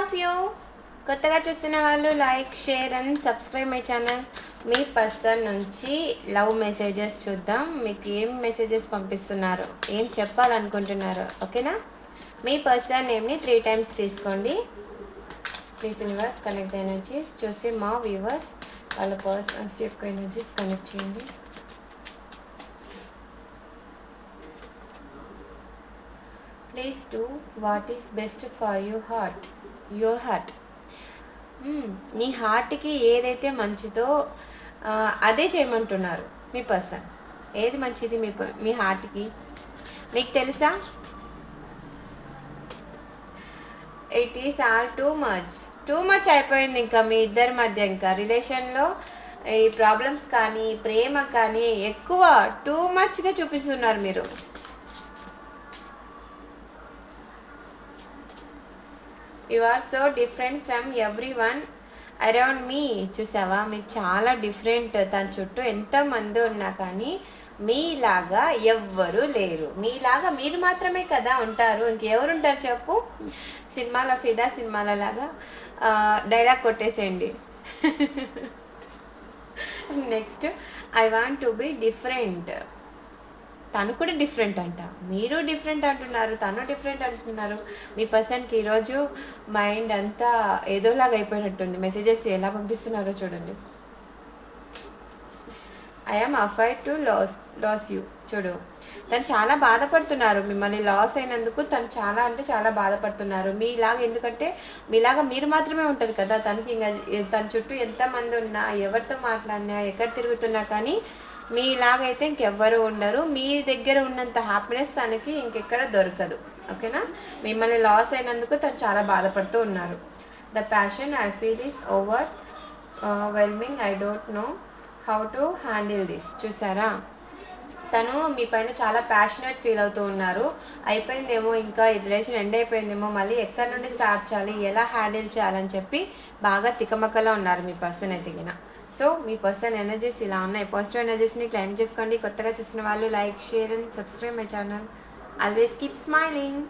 Of you. కొత్తగా చూస్తున్న వాళ్ళు like, share and subscribe my channel. Me person నుంచి లవ్ మెసేజెస్ చూద్దాం. మీకు ఏం మెసేజెస్ పంపిస్తున్నారు, ఏం చెప్పాలనుకుంటున్నారు, ఓకేనా? మీ పర్సన్ నేమ్ని 3 times తీసుకోండి. ప్లీజ్ యూనివర్స్ కనెక్ట్ ఎనర్జీస్ చూసి మా వ్యూవర్స్ వాళ్ళ పర్సన్స్ యొక్క ఎనర్జీస్ కనెక్ట్ చేయండి. Please do what is best for your heart. నీ హార్ట్కి ఏదైతే మంచిదో అదే చేయమంటున్నారు మీ పర్సన్. ఏది మంచిది మీ హార్ట్కి మీకు తెలుసా? It is all too much అయిపోయింది. ఇంకా మీ ఇద్దరి మధ్య ఇంకా రిలేషన్లో ఈ ప్రాబ్లమ్స్ కానీ ప్రేమ కానీ ఎక్కువ టూ మచ్గా చూపిస్తున్నారు మీరు. You are so different from everyone around me. చూసావా, మీరు చాలా డిఫరెంట్. తన చుట్టూ ఎంతమంది ఉన్నా కానీ మీలాగా ఎవ్వరూ లేరు. మీలాగా మీరు మాత్రమే కదా ఉంటారు. ఇంకెవరు ఉంటారు చెప్పు? సినిమాల ఫిదా సినిమాల లాగా డైలాగ్ కొట్టేసేయండి. Next, I want to be different. తను కూడా డిఫరెంట్ అంట, మీరు డిఫరెంట్ అంటున్నారు, తను డిఫరెంట్ అంటున్నారు. మీ పర్సన్కి ఈరోజు మైండ్ అంతా ఏదోలాగా అయిపోయినట్టుంది. మెసేజెస్ ఎలా పంపిస్తున్నారో చూడండి. I am afraid to lose you. చూడు, తను చాలా బాధపడుతున్నారు. మిమ్మల్ని లాస్ అయినందుకు తను చాలా అంటే చాలా బాధపడుతున్నారు. మీలాగా, ఎందుకంటే మీలాగా మీరు మాత్రమే ఉంటారు కదా. తనకి ఇంకా తన చుట్టూ ఎంతమంది ఉన్నా, ఎవరితో మాట్లాడినా, ఎక్కడ తిరుగుతున్నా కానీ మీలాగైతే ఇంకెవ్వరు ఉండరు. మీ దగ్గర ఉన్నంత హ్యాపీనెస్ తనకి ఇంకెక్కడ దొరకదు, ఓకేనా? మిమ్మల్ని లాస్ అయినందుకు తను చాలా బాధపడుతూ ఉన్నారు. The passion I feel is overwhelming. I don't know how to handle this. చూసారా, తను మీ పైన చాలా ప్యాషనేట్ ఫీల్ అవుతూ ఉన్నారు. అయిపోయిందేమో, ఇంకా ఈ రిలేషన్ ఎండ్ అయిపోయిందేమో, మళ్ళీ ఎక్కడి నుండి స్టార్ట్ చేయాలి, ఎలా హ్యాండిల్ చేయాలని చెప్పి బాగా తికమకలో ఉన్నారు మీ పర్సన్ ఎదిగిన. సో మీ పర్సన్ ఎనర్జీస్ ఇలా ఉన్నాయి. పాజిటివ్ ఎనర్జీస్ని క్లైమ్ చేసుకోండి. కొత్తగా చూస్తున్న వాళ్ళు like, share and subscribe my channel. Always keep smiling.